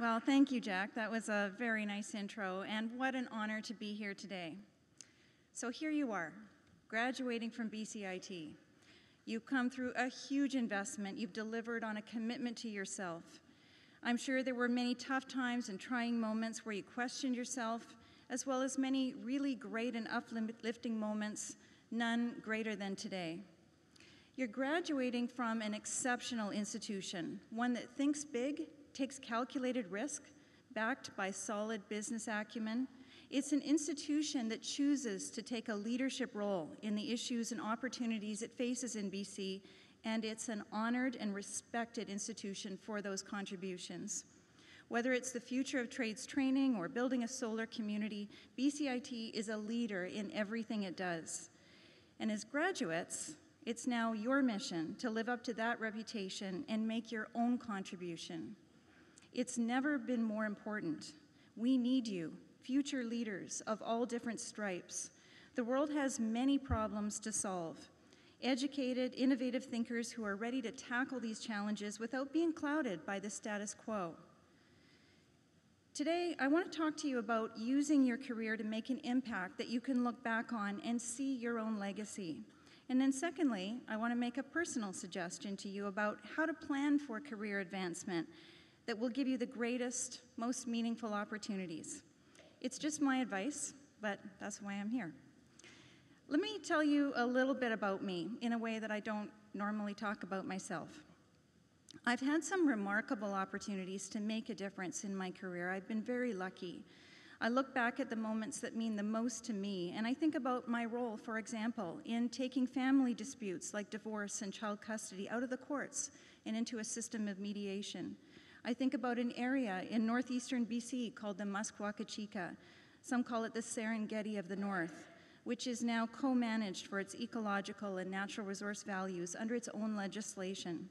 Well, thank you, Jack. That was a very nice intro, and what an honor to be here today. So here you are, graduating from BCIT. You've come through a huge investment. You've delivered on a commitment to yourself. I'm sure there were many tough times and trying moments where you questioned yourself, as well as many really great and uplifting moments, none greater than today. You're graduating from an exceptional institution, one that thinks big, takes calculated risk, backed by solid business acumen. It's an institution that chooses to take a leadership role in the issues and opportunities it faces in BC, and it's an honored and respected institution for those contributions. Whether it's the future of trades training or building a solar community, BCIT is a leader in everything it does. And as graduates, it's now your mission to live up to that reputation and make your own contribution. It's never been more important. We need you, future leaders of all different stripes. The world has many problems to solve. Educated, innovative thinkers who are ready to tackle these challenges without being clouded by the status quo. Today, I want to talk to you about using your career to make an impact that you can look back on and see your own legacy. And then secondly, I want to make a personal suggestion to you about how to plan for career advancement that will give you the greatest, most meaningful opportunities. It's just my advice, but that's why I'm here. Let me tell you a little bit about me in a way that I don't normally talk about myself. I've had some remarkable opportunities to make a difference in my career. I've been very lucky. I look back at the moments that mean the most to me, and I think about my role, for example, in taking family disputes like divorce and child custody out of the courts and into a system of mediation. I think about an area in northeastern BC called the Muskwakachika. Some call it the Serengeti of the North, which is now co-managed for its ecological and natural resource values under its own legislation.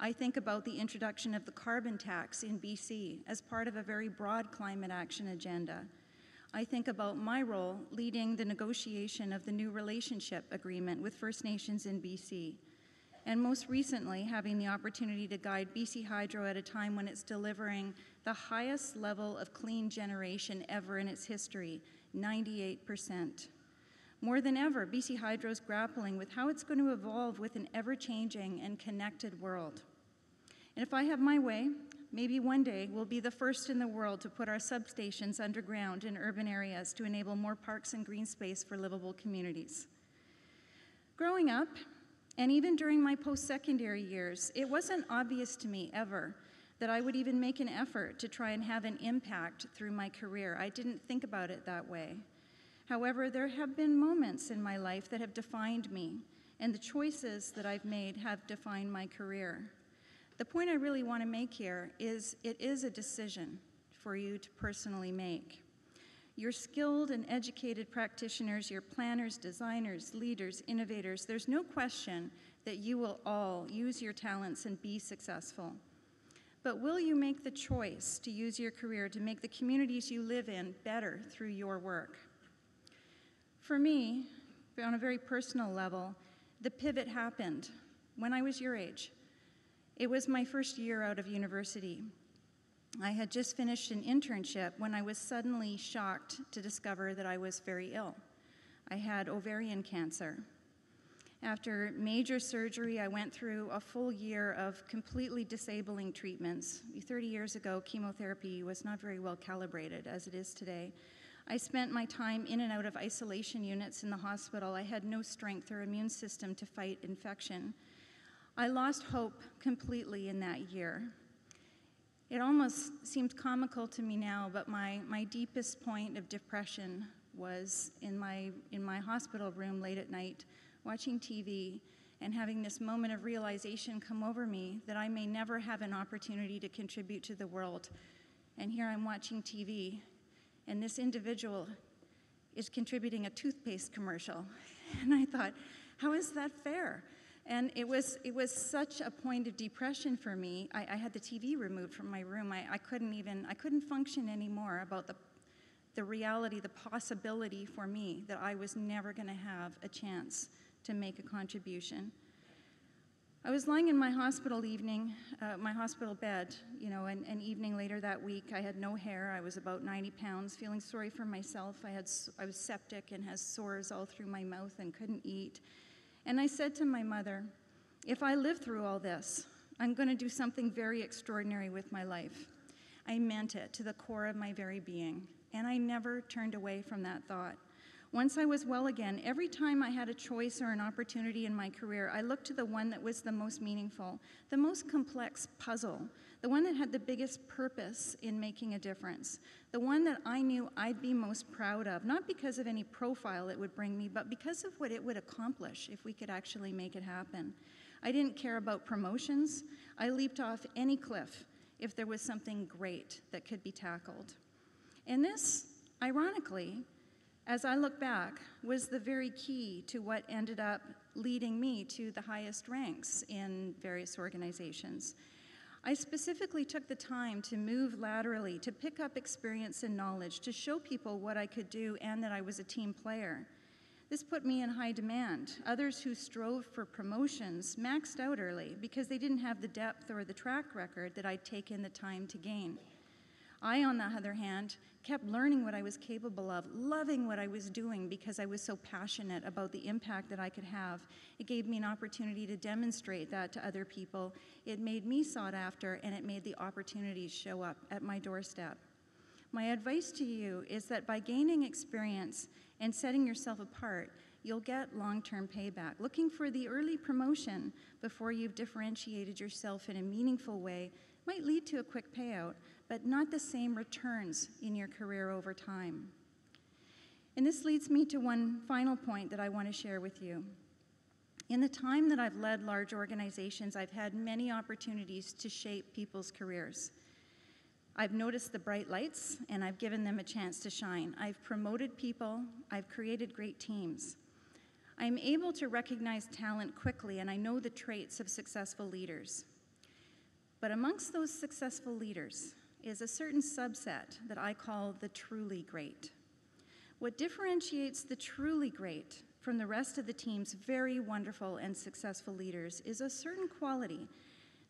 I think about the introduction of the carbon tax in BC as part of a very broad climate action agenda. I think about my role leading the negotiation of the new relationship agreement with First Nations in BC, and most recently having the opportunity to guide BC Hydro at a time when it's delivering the highest level of clean generation ever in its history, 98%. More than ever, BC Hydro is grappling with how it's going to evolve with an ever-changing and connected world. And if I have my way, maybe one day we'll be the first in the world to put our substations underground in urban areas to enable more parks and green space for livable communities. Growing up, and even during my post-secondary years, it wasn't obvious to me ever that I would even make an effort to try and have an impact through my career. I didn't think about it that way. However, there have been moments in my life that have defined me, and the choices that I've made have defined my career. The point I really want to make here is it is a decision for you to personally make. You're skilled and educated practitioners, you're planners, designers, leaders, innovators. There's no question that you will all use your talents and be successful. But will you make the choice to use your career to make the communities you live in better through your work? For me, on a very personal level, the pivot happened when I was your age. It was my first year out of university. I had just finished an internship when I was suddenly shocked to discover that I was very ill. I had ovarian cancer. After major surgery, I went through a full year of completely disabling treatments. 30 years ago, chemotherapy was not very well calibrated as it is today. I spent my time in and out of isolation units in the hospital. I had no strength or immune system to fight infection. I lost hope completely in that year. It almost seemed comical to me now, but my deepest point of depression was in my hospital room late at night, watching TV and having this moment of realization come over me that I may never have an opportunity to contribute to the world. And here I'm watching TV, and this individual is contributing a toothpaste commercial. And I thought, how is that fair? And it was such a point of depression for me. I had the TV removed from my room. I couldn't function anymore about the reality, the possibility for me that I was never going to have a chance to make a contribution. I was lying in my hospital bed, an evening later that week. I had no hair. I was about 90 pounds, feeling sorry for myself. I was septic and had sores all through my mouth and couldn't eat. And I said to my mother, if I live through all this, I'm going to do something very extraordinary with my life. I meant it to the core of my very being, and I never turned away from that thought. Once I was well again, every time I had a choice or an opportunity in my career, I looked to the one that was the most meaningful, the most complex puzzle, the one that had the biggest purpose in making a difference, the one that I knew I'd be most proud of, not because of any profile it would bring me, but because of what it would accomplish if we could actually make it happen. I didn't care about promotions. I leaped off any cliff if there was something great that could be tackled. And this, ironically, as I look back, was the very key to what ended up leading me to the highest ranks in various organizations. I specifically took the time to move laterally, to pick up experience and knowledge, to show people what I could do and that I was a team player. This put me in high demand. Others who strove for promotions maxed out early because they didn't have the depth or the track record that I'd taken the time to gain. I, on the other hand, kept learning what I was capable of, loving what I was doing because I was so passionate about the impact that I could have. It gave me an opportunity to demonstrate that to other people. It made me sought after, and it made the opportunities show up at my doorstep. My advice to you is that by gaining experience and setting yourself apart, you'll get long-term payback. Looking for the early promotion before you've differentiated yourself in a meaningful way might lead to a quick payout, but not the same returns in your career over time. And this leads me to one final point that I want to share with you. In the time that I've led large organizations, I've had many opportunities to shape people's careers. I've noticed the bright lights, and I've given them a chance to shine. I've promoted people. I've created great teams. I'm able to recognize talent quickly, and I know the traits of successful leaders. But amongst those successful leaders is a certain subset that I call the truly great. What differentiates the truly great from the rest of the team's very wonderful and successful leaders is a certain quality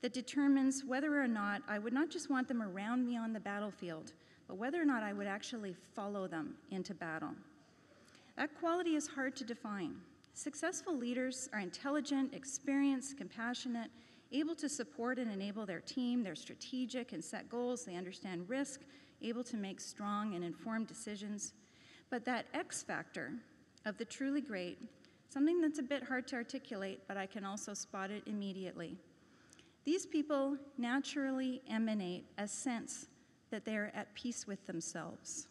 that determines whether or not I would not just want them around me on the battlefield, but whether or not I would actually follow them into battle. That quality is hard to define. Successful leaders are intelligent, experienced, compassionate, able to support and enable their team. They're strategic and set goals. They understand risk, able to make strong and informed decisions. But that X factor of the truly great, something that's a bit hard to articulate, but I can also spot it immediately. These people naturally emanate a sense that they're at peace with themselves.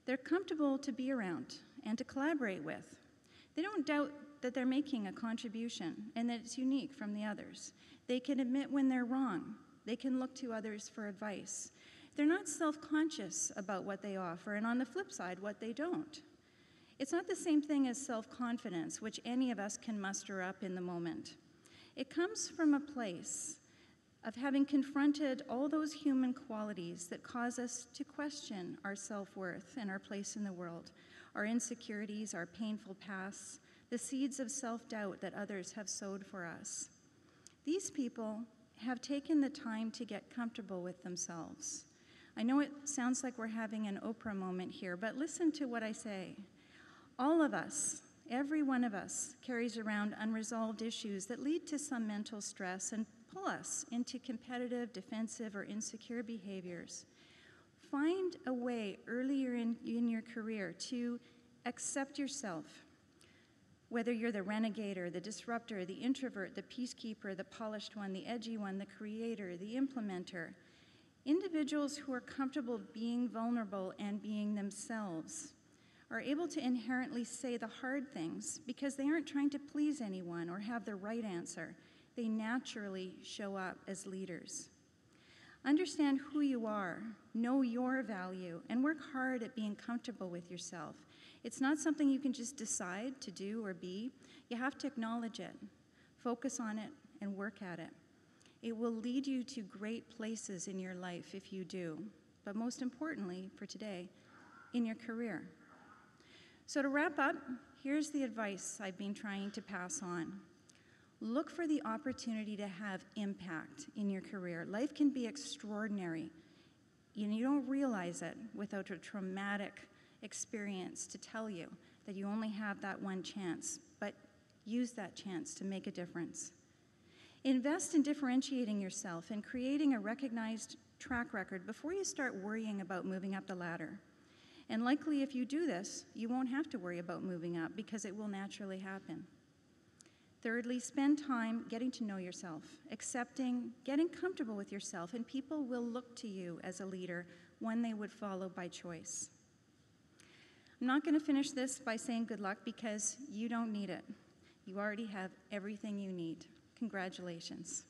They're comfortable to be around and to collaborate with. They don't doubt that they're making a contribution and that it's unique from the others. They can admit when they're wrong. They can look to others for advice. They're not self-conscious about what they offer, and on the flip side, what they don't. It's not the same thing as self-confidence, which any of us can muster up in the moment. It comes from a place of having confronted all those human qualities that cause us to question our self-worth and our place in the world, our insecurities, our painful pasts, the seeds of self-doubt that others have sowed for us. These people have taken the time to get comfortable with themselves. I know it sounds like we're having an Oprah moment here, but listen to what I say. All of us, every one of us, carries around unresolved issues that lead to some mental stress and pull us into competitive, defensive, or insecure behaviors. Find a way earlier in your career to accept yourself, whether you're the renegade or the disruptor, the introvert, the peacekeeper, the polished one, the edgy one, the creator, the implementer. Individuals who are comfortable being vulnerable and being themselves are able to inherently say the hard things because they aren't trying to please anyone or have the right answer. They naturally show up as leaders. Understand who you are, know your value, and work hard at being comfortable with yourself. It's not something you can just decide to do or be. You have to acknowledge it, focus on it, and work at it. It will lead you to great places in your life if you do, but most importantly for today, in your career. So to wrap up, here's the advice I've been trying to pass on. Look for the opportunity to have impact in your career. Life can be extraordinary, and you don't realize it without a traumatic experience to tell you that you only have that one chance, but use that chance to make a difference. Invest in differentiating yourself and creating a recognized track record before you start worrying about moving up the ladder. And likely if you do this, you won't have to worry about moving up because it will naturally happen. Thirdly, spend time getting to know yourself, accepting, getting comfortable with yourself, and people will look to you as a leader, one they would follow by choice. I'm not going to finish this by saying good luck because you don't need it. You already have everything you need. Congratulations.